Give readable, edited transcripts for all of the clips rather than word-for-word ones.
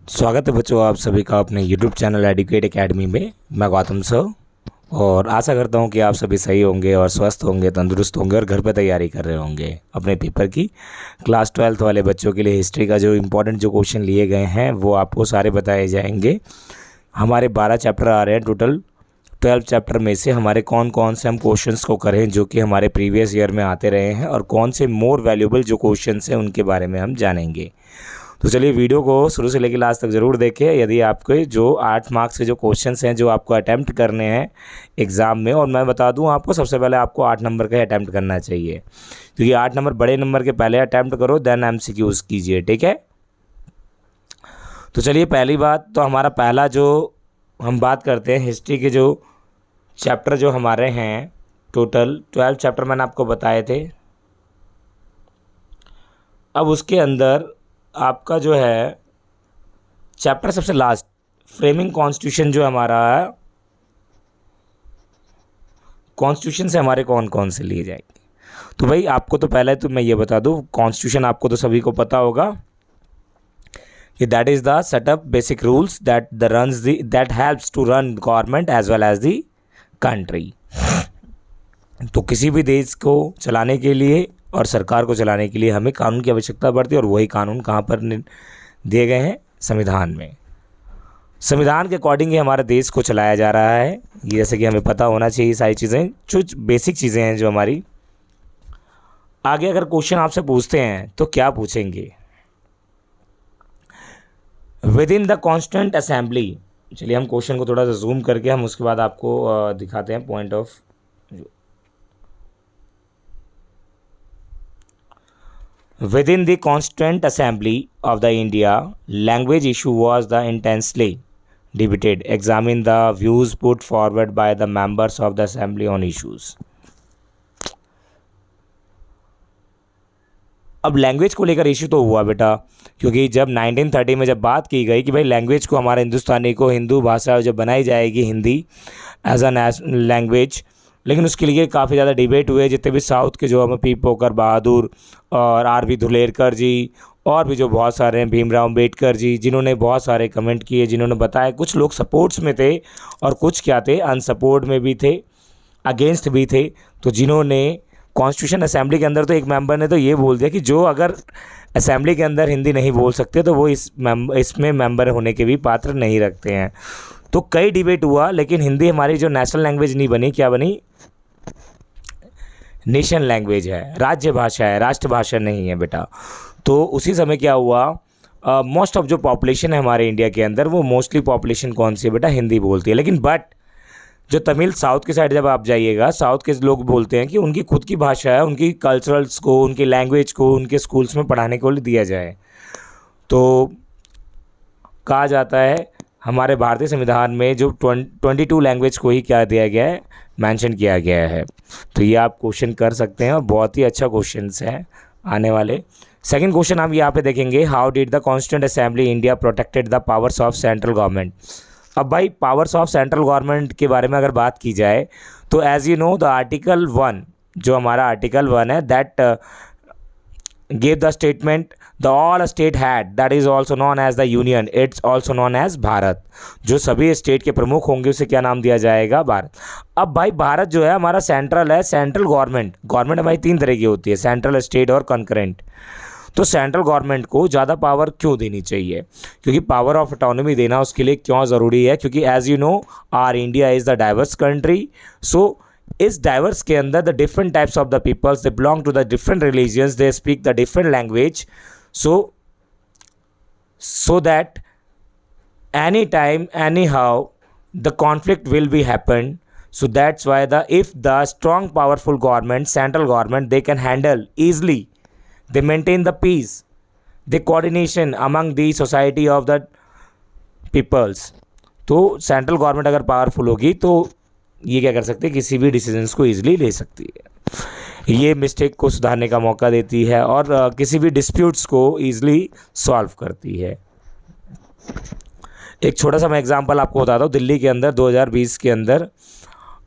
स्वागत है बच्चों आप सभी का अपने YouTube चैनल एडुकेट एकेडमी में। मैं गौतम सर और आशा करता हूं कि आप सभी सही होंगे और स्वस्थ होंगे, तंदुरुस्त होंगे और घर पर तैयारी कर रहे होंगे अपने पेपर की। क्लास 12th वाले बच्चों के लिए हिस्ट्री का जो इम्पोर्टेंट जो क्वेश्चन लिए गए हैं वो आपको सारे बताए जाएंगे। हमारे 12 चैप्टर आ रहे हैं, टोटल 12 चैप्टर में से हमारे कौन कौन से हम क्वेश्चंस को करें जो कि हमारे प्रीवियस ईयर में आते रहे हैं और कौन से मोर वैल्यूएबल जो क्वेश्चंस हैं उनके बारे में हम जानेंगे। तो चलिए वीडियो को शुरू से लेकर लास्ट तक ज़रूर देखें। यदि आपके जो 8 मार्क्स के जो क्वेश्चंस हैं जो आपको अटैम्प्ट करने हैं एग्ज़ाम में, और मैं बता दूं आपको सबसे पहले आपको 8 नंबर का अटैम्प्ट करना चाहिए, क्योंकि 8 नंबर बड़े नंबर के पहले अटैम्प्ट करो देन MCQs कीजिए, ठीक है। तो चलिए पहली बात तो हमारा पहला जो हम बात करते हैं हिस्ट्री के जो चैप्टर जो हमारे हैं, टोटल 12 चैप्टर मैंने आपको बताए थे। अब उसके अंदर आपका जो है चैप्टर सबसे लास्ट फ्रेमिंग कॉन्स्टिट्यूशन जो हमारा है, कॉन्स्टिट्यूशन से हमारे कौन कौन से लिए जाएंगे। तो भाई आपको तो पहले तो मैं ये बता दूं, कॉन्स्टिट्यूशन आपको तो सभी को पता होगा कि that is the setup basic rules that helps to run government as well as the country. तो किसी भी देश को चलाने के लिए और सरकार को चलाने के लिए हमें कानून की आवश्यकता पड़ती है, और वही कानून कहाँ पर दिए गए हैं, संविधान में। संविधान के अकॉर्डिंग ही हमारे देश को चलाया जा रहा है। ये जैसे कि हमें पता होना चाहिए सारी चीज़ें, कुछ बेसिक चीज़ें हैं जो हमारी। आगे अगर क्वेश्चन आपसे पूछते हैं तो क्या पूछेंगे, with in the constituent assembly. चलिए हम क्वेश्चन को थोड़ा सा जूम करके हम उसके बाद आपको दिखाते हैं point of. Within the Constituent Assembly of the India, language issue was the intensely debated. Examine the views put forward by the members of the assembly on issues. अब लैंग्वेज को लेकर इशू तो हुआ बेटा, क्योंकि जब 1930 में जब बात की गई कि भाई लैंग्वेज को हमारे हिंदुस्तानी को हिंदू भाषा जब बनाई जाएगी हिंदी एज अ लैंग्वेज, लेकिन उसके लिए काफ़ी ज़्यादा डिबेट हुए। जितने भी साउथ के जो हमें पोकर बहादुर और RV धुलेरकर जी और भी जो बहुत सारे हैं, भीमराव अम्बेडकर जी, जिन्होंने बहुत सारे कमेंट किए, जिन्होंने बताया। कुछ लोग सपोर्ट्स में थे और कुछ क्या थे, अनसपोर्ट में भी थे, अगेंस्ट भी थे। तो जिन्होंने कॉन्स्टिट्यूशन असेंबली के अंदर तो एक मेंबर ने तो ये बोल दिया कि जो अगर असेंबली के अंदर हिंदी नहीं बोल सकते तो वो इसमें मेंबर होने के भी पात्र नहीं रखते हैं। तो कई डिबेट हुआ, लेकिन हिंदी हमारी जो नेशनल लैंग्वेज नहीं बनी, क्या बनी, नेशन लैंग्वेज है, राज्य भाषा है, राष्ट्रभाषा नहीं है बेटा। तो उसी समय क्या हुआ, मोस्ट ऑफ जो पॉपुलेशन है हमारे इंडिया के अंदर, वो मोस्टली पॉपुलेशन कौन सी है बेटा, हिंदी बोलती है। लेकिन बट जो तमिल साउथ की साइड जब आप जाइएगा, साउथ के लोग बोलते हैं कि उनकी खुद की भाषा है, उनकी कल्चरल्स को, उनकी लैंग्वेज को उनके स्कूल्स में पढ़ाने को दिया जाए। तो कहा जाता है हमारे भारतीय संविधान में जो 22 लैंग्वेज को ही क्या दिया गया है, मेंशन किया गया है। तो ये आप क्वेश्चन कर सकते हैं और बहुत ही अच्छा क्वेश्चन है आने वाले। सेकंड क्वेश्चन हम यहाँ पे देखेंगे, how did the constituent assembly India protected the powers of central government. अब भाई पावर्स ऑफ सेंट्रल गवर्नमेंट के बारे में अगर बात की जाए तो as you know the article 1, जो हमारा आर्टिकल 1 है, that gave the statement the all state had, that is also known as the union, it's also known as Bharat. जो सभी स्टेट के प्रमुख होंगे उसे क्या नाम दिया जाएगा, भारत। अब भाई भारत जो है हमारा सेंट्रल है, सेंट्रल गवर्नमेंट हमारी 3 तरह की होती है, सेंट्रल, स्टेट और कंकरेंट। तो सेंट्रल गवर्नमेंट को ज़्यादा पावर क्यों देनी चाहिए, क्योंकि पावर ऑफ ऑटोनॉमी देना उसके लिए क्यों ज़रूरी है, क्योंकि as you know our India is the diverse country. So इस डाइवर्स के अंदर the different types of the peoples, they belong to the different religions, they speak the different language, so that any time anyhow the conflict will be happen. So that's why if the strong powerful government, central government, they can handle easily, they maintain the peace, the coordination among the society of the peoples। तो central government अगर powerful होगी तो ये क्या कर सकती है, किसी भी डिसीजंस को ईजिली ले सकती है, ये मिस्टेक को सुधारने का मौका देती है और किसी भी डिस्प्यूट्स को ईजिली सॉल्व करती है। एक छोटा सा मैं एग्जांपल आपको बताता हूँ। दिल्ली के अंदर 2020 के अंदर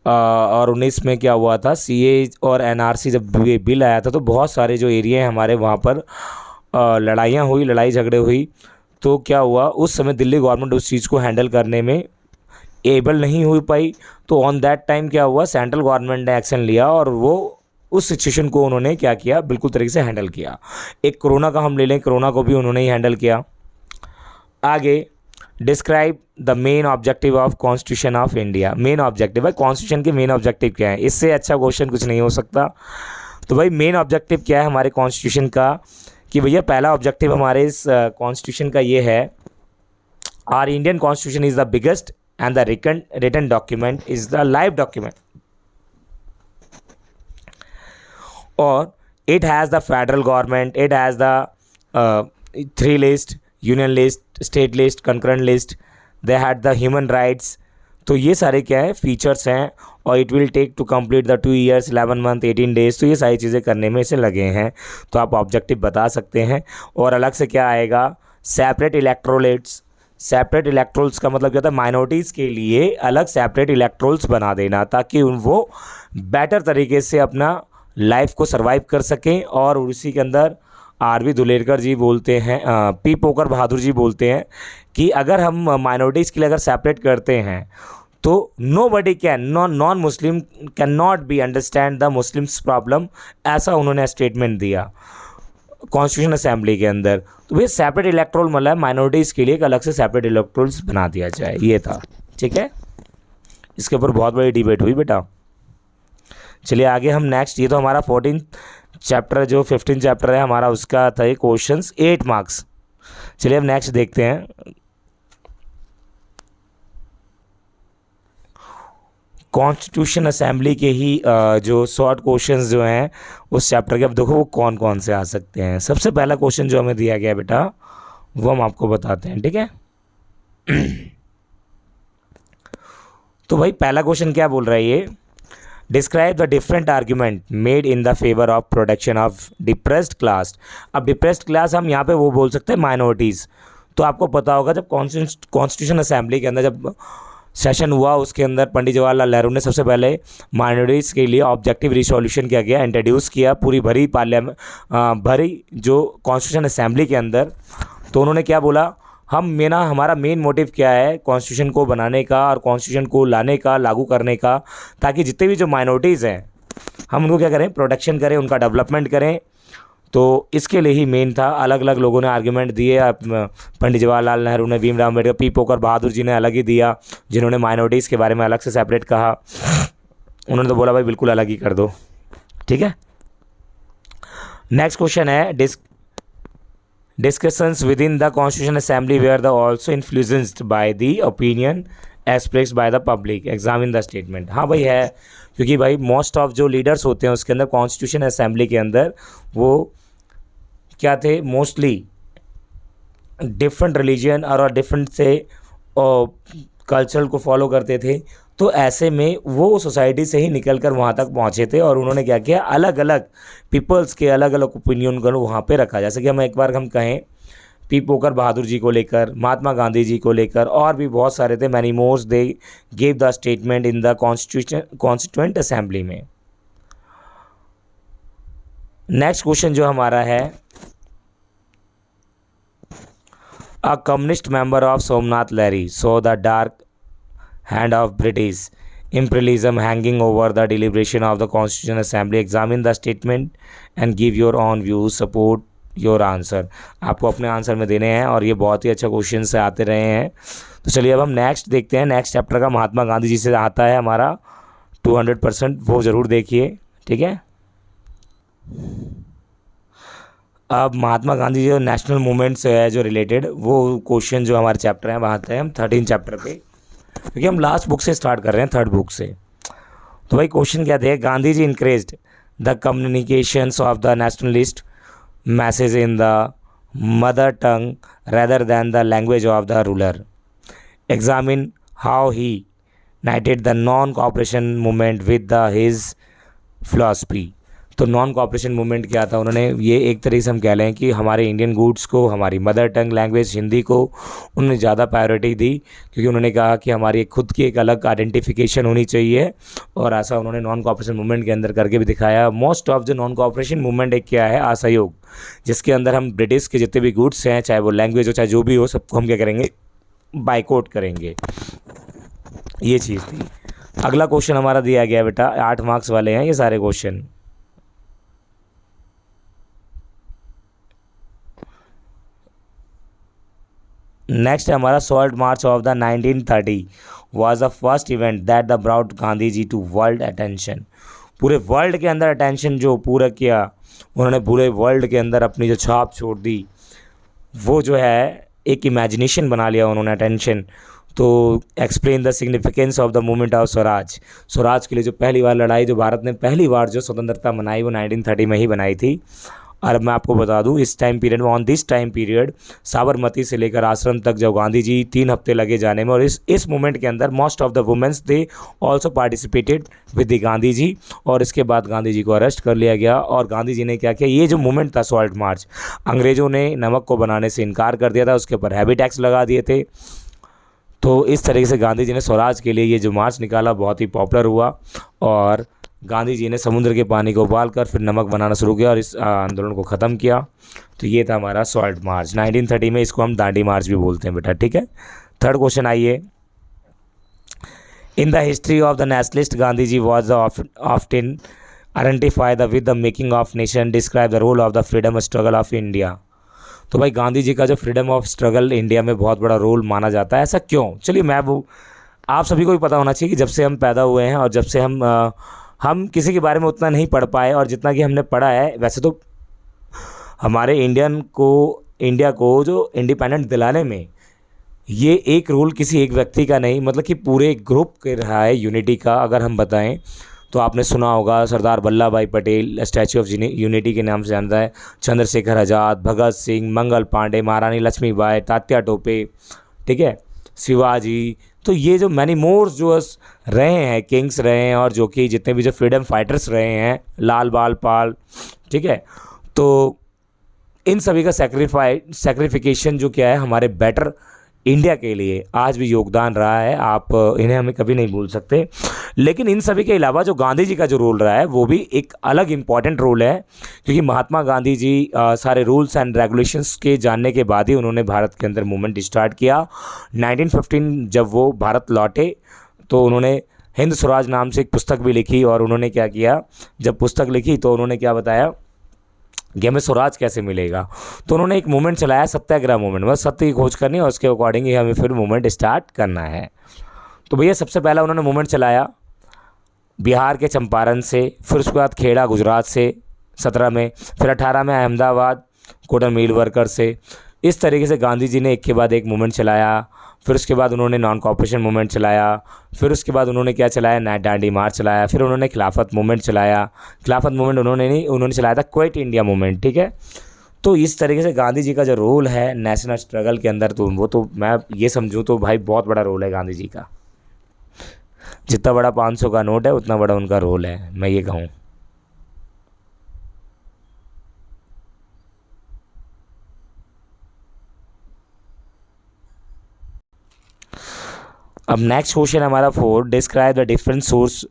और 19 में क्या हुआ था, CA और NRC जब बिल आया था तो बहुत सारे जो एरिया हैं हमारे वहाँ पर लड़ाई झगड़े हुई। तो क्या हुआ, उस समय दिल्ली गवर्नमेंट उस चीज़ को हैंडल करने में एबल नहीं हो पाई। तो ऑन दैट टाइम क्या हुआ, सेंट्रल गवर्नमेंट ने एक्शन लिया और वो उस सिचुएशन को उन्होंने क्या किया, बिल्कुल तरीके से हैंडल किया। एक कोरोना का हम ले लें, कोरोना को भी उन्होंने ही हैंडल किया। आगे, describe the main objective of constitution of India. Main objective है, कॉन्स्टिट्यूशन के मेन ऑब्जेक्टिव क्या है, इससे अच्छा क्वेश्चन कुछ नहीं हो सकता। तो भाई मेन ऑब्जेक्टिव क्या है हमारे कॉन्स्टिट्यूशन का, कि भैया पहला ऑब्जेक्टिव हमारे इस कॉन्स्टिट्यूशन का ये है, our Indian constitution is the biggest and the written document is the live document, और it has the federal government, it has the three list, union list, state list, concurrent list, they had the human rights। तो ये सारे क्या है, features हैं, और it will take to complete the 2 years 11 month 18 days। तो ये सारी चीज़ें करने में इसे लगे हैं, तो आप ऑब्जेक्टिव बता सकते हैं। और अलग से क्या आएगा, सेपरेट इलेक्ट्रोलेट्स। सेपरेट इलेक्ट्रोल्स का मतलब क्या होता है, माइनॉरिटीज़ के लिए अलग सेपरेट इलेक्ट्रोल्स बना देना, ताकि वो बेटर तरीके से अपना लाइफ को सरवाइव कर सकें। और उसी के अंदर आर.वी. धुलेरकर जी बोलते हैं, पी पोकर बहादुर जी बोलते हैं कि अगर हम माइनॉरिटीज़ के लिए अगर सेपरेट करते हैं तो nobody can, non Muslim can not be understand the Muslims problem, ऐसा उन्होंने स्टेटमेंट दिया कॉन्स्टिट्यूशन असेंबली के अंदर। तो भैया सेपरेट इलेक्ट्रोल मतलब माइनॉरिटीज़ के लिए एक अलग से सेपरेट इलेक्ट्रोल्स बना दिया जाए, ये था। ठीक है, इसके ऊपर बहुत बड़ी डिबेट हुई बेटा। चलिए आगे हम नेक्स्ट, ये तो हमारा 14 चैप्टर, जो 15 चैप्टर है हमारा उसका था ये क्वेश्चंस 8 मार्क्स। चलिए अब नेक्स्ट देखते हैं, कॉन्स्टिट्यूशन असेंबली के ही जो शॉर्ट क्वेश्चंस जो हैं उस चैप्टर के। अब देखो वो कौन कौन से आ सकते हैं। सबसे पहला क्वेश्चन जो हमें दिया गया बेटा वो हम आपको बताते हैं, ठीक है। तो भाई पहला क्वेश्चन क्या बोल रहा है ये, describe the different argument made in the favour of protection of depressed class. अब डिप्रेस्ड क्लास हम यहाँ पे वो बोल सकते हैं माइनॉरिटीज़। तो आपको पता होगा जब कॉन्स्टिट्यूशन असेंबली के अंदर जब सेशन हुआ उसके अंदर पंडित जवाहरलाल नेहरू ने सबसे पहले माइनॉरिटीज़ के लिए ऑब्जेक्टिव रिसोल्यूशन क्या किया, इंट्रोड्यूस किया पूरी भरी भरी जो कॉन्स्टिट्यूशन असेंबली के अंदर। तो उन्होंने क्या बोला, हमारा मेन मोटिव क्या है कॉन्स्टिट्यूशन को बनाने का और कॉन्स्टिट्यूशन को लाने का, लागू करने का, ताकि जितने भी जो माइनॉरिटीज़ हैं हम उनको क्या करें, प्रोटेक्शन करें, उनका डेवलपमेंट करें। तो इसके लिए ही मेन था। अलग अलग लोगों ने आर्ग्यूमेंट दिए, पंडित जवाहरलाल नेहरू ने, भीमराव अम्बेडकर, पी पोकर बहादुर जी ने अलग ही दिया, जिन्होंने माइनॉरिटीज़ के बारे में अलग से सेपरेट कहा। उन्होंने तो बोला भाई बिल्कुल अलग ही कर दो, ठीक है। नेक्स्ट क्वेश्चन है, discussions within the constitution assembly were the also influenced by the opinion expressed by the public, examine the statement। हाँ भाई है, क्योंकि भाई मोस्ट ऑफ जो लीडर्स होते हैं उसके अंदर कॉन्स्टिट्यूशन असेंबली के अंदर वो क्या थे, मोस्टली डिफरेंट रिलीजन और डिफरेंट से कल्चर को फॉलो करते थे। तो ऐसे में वो सोसाइटी से ही निकल कर वहाँ तक पहुँचे थे और उन्होंने क्या किया, अलग अलग पीपल्स के अलग अलग ओपिनियन को वहाँ पे रखा। जैसे कि हम एक बार हम कहें पी पोकर बहादुर जी को लेकर, महात्मा गांधी जी को लेकर, और भी बहुत सारे थे, many mores they gave the statement in the constituent assembly में। नेक्स्ट क्वेश्चन जो हमारा है, a communist member of Somnath Lahiri so the dark hand of British imperialism hanging over the deliberation of the Constitution Assembly, examine the statement and give your own views, support your answer। आपको अपने answer में देने हैं और ये बहुत ही अच्छा question से आते रहे हैं। तो चलिए अब हम नेक्स्ट देखते हैं। नेक्स्ट चैप्टर का महात्मा गांधी जी से आता है हमारा 200%, वो ज़रूर देखिए, ठीक है। अब महात्मा गांधी जो नेशनल मूवमेंट से है जो रिलेटेड वो क्वेश्चन जो हमारे चैप्टर हैं वहाँ आते हैं हम 13 चैप्टर पे, क्योंकि हम लास्ट बुक से स्टार्ट कर रहे हैं, 3rd बुक से। तो भाई क्वेश्चन क्या थे, Gandhi ji increased the communications of the nationalist message in the mother tongue rather than the language of the ruler, examine how he knitted the non cooperation movement with the his philosophy. तो non cooperation movement क्या था, उन्होंने ये एक तरीके से हम कह लें कि हमारे इंडियन गुड्स को, हमारी मदर टंग लैंग्वेज हिंदी को उन्होंने ज़्यादा प्रायोरिटी दी, क्योंकि उन्होंने कहा कि हमारी खुद की एक अलग आइडेंटिफिकेशन होनी चाहिए। और ऐसा उन्होंने नॉन कॉपरेशन मूवमेंट के अंदर करके भी दिखाया। Most of the non cooperation movement एक क्या है, असहयोग, जिसके अंदर हम ब्रिटिश के जितने भी गुड्स हैं, चाहे वो लैंग्वेज हो चाहे जो भी हो, सबको हम क्या करेंगे, बाइकआउट करेंगे। ये चीज़ थी। अगला क्वेश्चन हमारा दिया गया बेटा, 8 मार्क्स वाले हैं ये सारे क्वेश्चन। नेक्स्ट है हमारा salt march of the 1930 was the first event that the brought Gandhi ji to world attention. पूरे वर्ल्ड के अंदर अटेंशन जो पूरा किया उन्होंने, पूरे वर्ल्ड के अंदर अपनी जो छाप छोड़ दी, वो जो है एक इमेजिनेशन बना लिया उन्होंने, अटेंशन। तो explain the significance of the movement of Swaraj. Swaraj के लिए जो पहली बार लड़ाई, जो भारत ने पहली बार जो स्वतंत्रता मनाई, वो 1930 में ही बनाई थी। और मैं आपको बता दूं, इस टाइम पीरियड में, on this time period, Sabarmati से लेकर आश्रम तक जब गांधी जी 3 हफ्ते लगे जाने में, और इस मूवमेंट के अंदर most of the womens they also participated with the Gandhi ji. और इसके बाद गांधी जी को अरेस्ट कर लिया गया। और गांधी जी ने क्या किया, ये जो मूवमेंट था सॉल्ट मार्च, अंग्रेज़ों ने नमक को बनाने से इनकार कर दिया था, उसके ऊपर हैवी टैक्स लगा दिए थे। तो इस तरीके से गांधी जी ने स्वराज के लिए ये जो मार्च निकाला, बहुत ही पॉपुलर हुआ। और गांधी जी ने समुद्र के पानी को उबालकर फिर नमक बनाना शुरू किया और इस आंदोलन को ख़त्म किया। तो ये था हमारा सॉल्ट मार्च 1930 में। इसको हम दांडी मार्च भी बोलते हैं बेटा, ठीक है। थर्ड क्वेश्चन आइए। In the history of the nationalist Gandhi ji was often identified with the making of nation, describe the role of the freedom struggle of India. तो भाई गांधी जी का जो फ्रीडम ऑफ स्ट्रगल इंडिया में बहुत बड़ा रोल माना जाता है, ऐसा क्यों? चलिए मैं वो, आप सभी को भी पता होना चाहिए कि जब से हम पैदा हुए हैं और जब से हम किसी के बारे में उतना नहीं पढ़ पाए, और जितना कि हमने पढ़ा है, वैसे तो हमारे इंडिया को जो इंडिपेंडेंट दिलाने में ये एक रोल किसी एक व्यक्ति का नहीं, मतलब कि पूरे ग्रुप के रहा है यूनिटी का। अगर हम बताएं तो आपने सुना होगा सरदार वल्लभ भाई पटेल स्टैचू ऑफ यूनिटी के नाम से जानता है, चंद्रशेखर आज़ाद, भगत सिंह, मंगल पांडे, महारानी लक्ष्मीबाई, तात्या टोपे, ठीक है, शिवाजी। तो ये जो मैनी मोर्स जो रहे हैं, किंग्स रहे हैं, और जो कि जितने भी जो फ्रीडम फाइटर्स रहे हैं, लाल बाल पाल, ठीक है। तो इन सभी का सेक्रीफिकेशन जो क्या है, हमारे बेटर इंडिया के लिए आज भी योगदान रहा है। आप इन्हें हमें कभी नहीं भूल सकते। लेकिन इन सभी के अलावा जो गांधी जी का जो रोल रहा है, वो भी एक अलग इम्पॉर्टेंट रोल है, क्योंकि महात्मा गांधी जी सारे रूल्स एंड रेगुलेशंस के जानने के बाद ही उन्होंने भारत के अंदर मूवमेंट स्टार्ट किया। 1915 जब वो भारत लौटे तो उन्होंने हिंद स्वराज नाम से एक पुस्तक भी लिखी। और उन्होंने क्या किया, जब पुस्तक लिखी तो उन्होंने क्या बताया कि हमें स्वराज कैसे मिलेगा। तो उन्होंने एक मूवमेंट चलाया, सत्याग्रह मूवमेंट, बस सत्य की खोज करनी है और उसके अकॉर्डिंग ही हमें फिर मूवमेंट स्टार्ट करना है। तो भैया सबसे पहला उन्होंने मूवमेंट चलाया बिहार के चंपारण से, फिर उसके बाद खेड़ा गुजरात से 17 में, फिर 18 में अहमदाबाद कॉटन मिल वर्कर से। इस तरीके से गांधी जी ने एक के बाद एक मूवमेंट चलाया। फिर उसके बाद उन्होंने नॉन कॉपरेशन मूवमेंट चलाया। फिर उसके बाद उन्होंने क्या चलाया, दांडी मार्च चलाया। फिर उन्होंने खिलाफत मूवमेंट चलाया। खिलाफत मूवमेंट उन्होंने नहीं, उन्होंने चलाया था क्विट इंडिया मूवमेंट, ठीक है। तो इस तरीके से गांधी जी का जो रोल है नेशनल स्ट्रगल के अंदर, तो वो तो मैं ये समझूँ तो भाई बहुत बड़ा रोल है गांधी जी का। जितना बड़ा 500 का नोट है उतना बड़ा उनका रोल है, मैं ये कहूँ। अब नेक्स्ट क्वेश्चन हमारा 4, describe the different source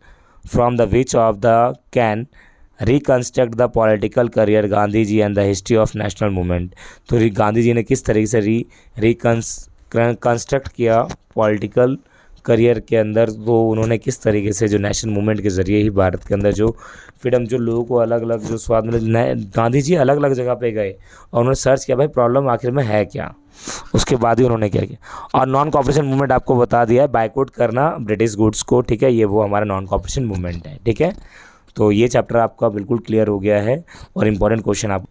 from the which of the can reconstruct the political career Gandhi ji and the history of national movement. तो गांधी जी ने किस तरीके से रिकन्स्ट्रक्ट किया पॉलिटिकल करियर के अंदर, तो उन्होंने किस तरीके से जो नेशनल मूवमेंट के ज़रिए ही भारत के अंदर जो फ्रीडम, जो लोगों को अलग अलग जो स्वाद मिले, गांधी जी अलग अलग जगह पे गए और उन्होंने सर्च किया भाई प्रॉब्लम आखिर में है क्या। उसके बाद ही उन्होंने क्या किया। और नॉन कॉपरेशन मूवमेंट आपको बता दिया है, बाइकआउट करना ब्रिटिश गुड्स को, ठीक है, ये वो हमारा नॉन कॉपरेशन मूवमेंट है, ठीक है। तो ये चैप्टर आपका बिल्कुल क्लियर हो गया है। और इम्पोर्टेंट क्वेश्चन आप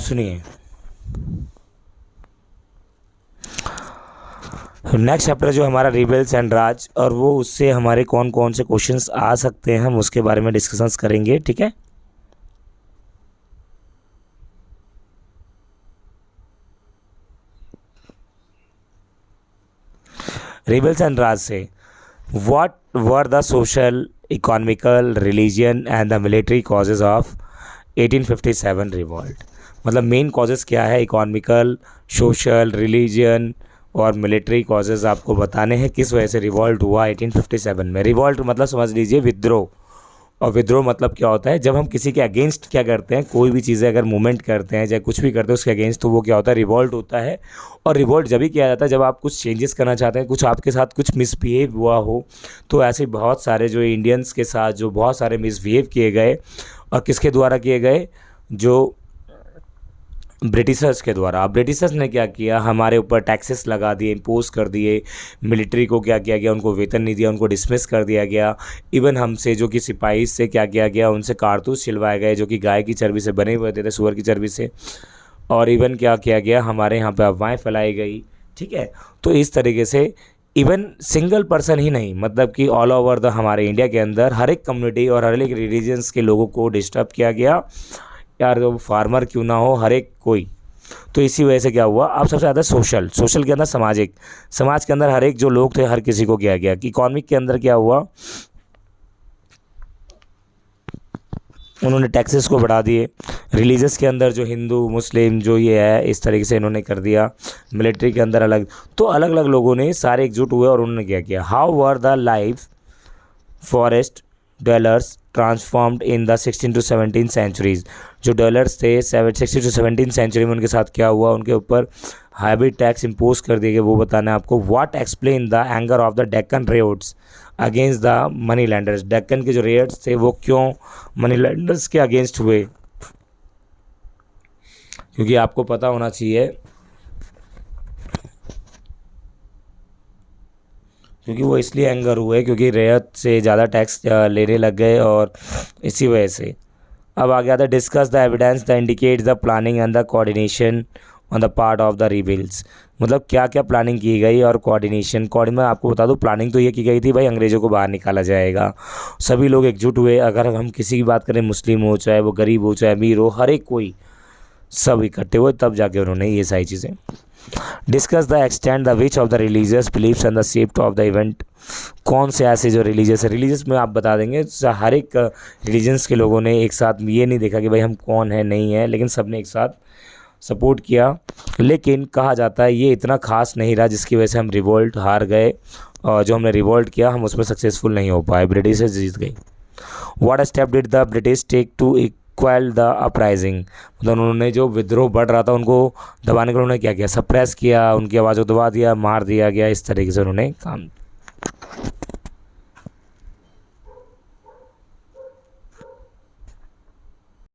सुनिए। नेक्स्ट चैप्टर जो हमारा रिबेल्स एंड राज, और वो उससे हमारे कौन कौन से क्वेश्चंस आ सकते हैं हम उसके बारे में डिस्कशंस करेंगे, ठीक है। रिबल्स एंड राज से what were the social, economical, religion and the military causes of 1857 revolt. मतलब मेन कॉजेज़ क्या है, इकोनॉमिकल, सोशल, रिलीजियन और मिलिट्री कॉजेज़ आपको बताने हैं किस वजह से रिवॉल्ट हुआ 1857 में। रिवॉल्ट मतलब समझ लीजिए विद्रोह, और विद्रोह मतलब क्या होता है, जब हम किसी के अगेंस्ट क्या करते हैं, कोई भी चीज़ें अगर मूवमेंट करते हैं चाहे कुछ भी करते हैं उसके अगेंस्ट, तो वो क्या होता है, रिवॉल्ट होता है। और रिवॉल्ट जब भी किया जाता है जब आप कुछ चेंजेस करना चाहते हैं, कुछ आपके साथ कुछ मिसबिहेव हुआ हो। तो ऐसे बहुत सारे जो इंडियंस के साथ जो बहुत सारे मिसबिहेव किए गए, और किसके द्वारा किए गए, जो ब्रिटिशर्स के द्वारा। अब ब्रिटिशर्स ने क्या किया, हमारे ऊपर टैक्सेस लगा दिए, इम्पोज कर दिए। मिलिट्री को क्या किया गया, उनको वेतन नहीं दिया, उनको डिसमिस कर दिया गया। इवन हमसे जो कि सिपाही से क्या किया गया, उनसे कारतूस छिलवाए गए जो कि गाय की चर्बी से बने हुए थे, सुअर की चर्बी से। और इवन क्या किया गया, हमारे यहाँ पे अफवाहें फैलाई गई। ठीक है, तो इस तरीके से इवन सिंगल पर्सन ही नहीं, मतलब कि ऑल ओवर द हमारे इंडिया के अंदर हर एक कम्युनिटी और हर एक रिलीजन्स के लोगों को डिस्टर्ब किया गया। यार जो फार्मर क्यों ना हो, हर एक कोई। तो इसी वजह से क्या हुआ, अब सबसे ज़्यादा सोशल, सोशल के अंदर सामाजिक, समाज के अंदर हर एक जो लोग थे हर किसी को किया गया। कि इकोनॉमिक के अंदर क्या हुआ, उन्होंने टैक्सेस को बढ़ा दिए। रिलीजियस के अंदर जो हिंदू मुस्लिम जो ये है इस तरीके से इन्होंने कर दिया। मिलिट्री के अंदर अलग, तो अलग अलग लोगों ने सारे एकजुट हुए और उन्होंने क्या किया। How were the life forest dwellers transformed in the 16 to 17 centuries. जो डवेलर्स थे 16 to 17 सेंचुरी में उनके साथ क्या हुआ, उनके ऊपर हैवी टैक्स इम्पोज कर दिए गए, वो बताना है आपको। What explain the anger of the Deccan ryots against the moneylenders. Deccan के जो रेड्स थे वो क्यों मनी लैंडर्स के अगेंस्ट हुए, क्योंकि आपको पता होना चाहिए, क्योंकि वो इसलिए एंगर हुए क्योंकि रेत से ज़्यादा टैक्स लेने लग गए और इसी वजह से। अब आ गया था discuss the evidence the indicate the planning and the coordination on the part of the rebels. मतलब क्या क्या प्लानिंग की गई और कोऑर्डिनेशन। मैं आपको बता दूं, प्लानिंग तो ये की गई थी भाई अंग्रेज़ों को बाहर निकाला जाएगा। सभी लोग एकजुट हुए, अगर हम किसी की बात करें, मुस्लिम हो चाहे वो गरीब हो चाहे अमीर हो, हर एक कोई सब इकट्ठे हुए, तब जाके उन्होंने ये सारी चीज़ें। Discuss the extent the which of the religious beliefs and the shape of the event. कौन से ऐसे जो रिलीजियस है, रिलीजियस में आप बता देंगे हर एक रिलीजन्स के लोगों ने एक साथ ये नहीं देखा कि भाई हम कौन है नहीं है, लेकिन सब ने एक साथ सपोर्ट किया। लेकिन कहा जाता है ये इतना खास नहीं रहा जिसकी वजह से हम रिवोल्ट हार गए, और जो हमने रिवोल्ट किया हम उसमें सक्सेसफुल नहीं हो पाए, ब्रिटिश जीत गई। What step did the British take to quell the uprising. मतलब उन्होंने जो विद्रोह बढ़ रहा था उनको दबाने के लिए उन्होंने क्या किया, सप्रेस किया, उनकी आवाज़ को दबा दिया, मार दिया गया, इस तरीके से उन्होंने काम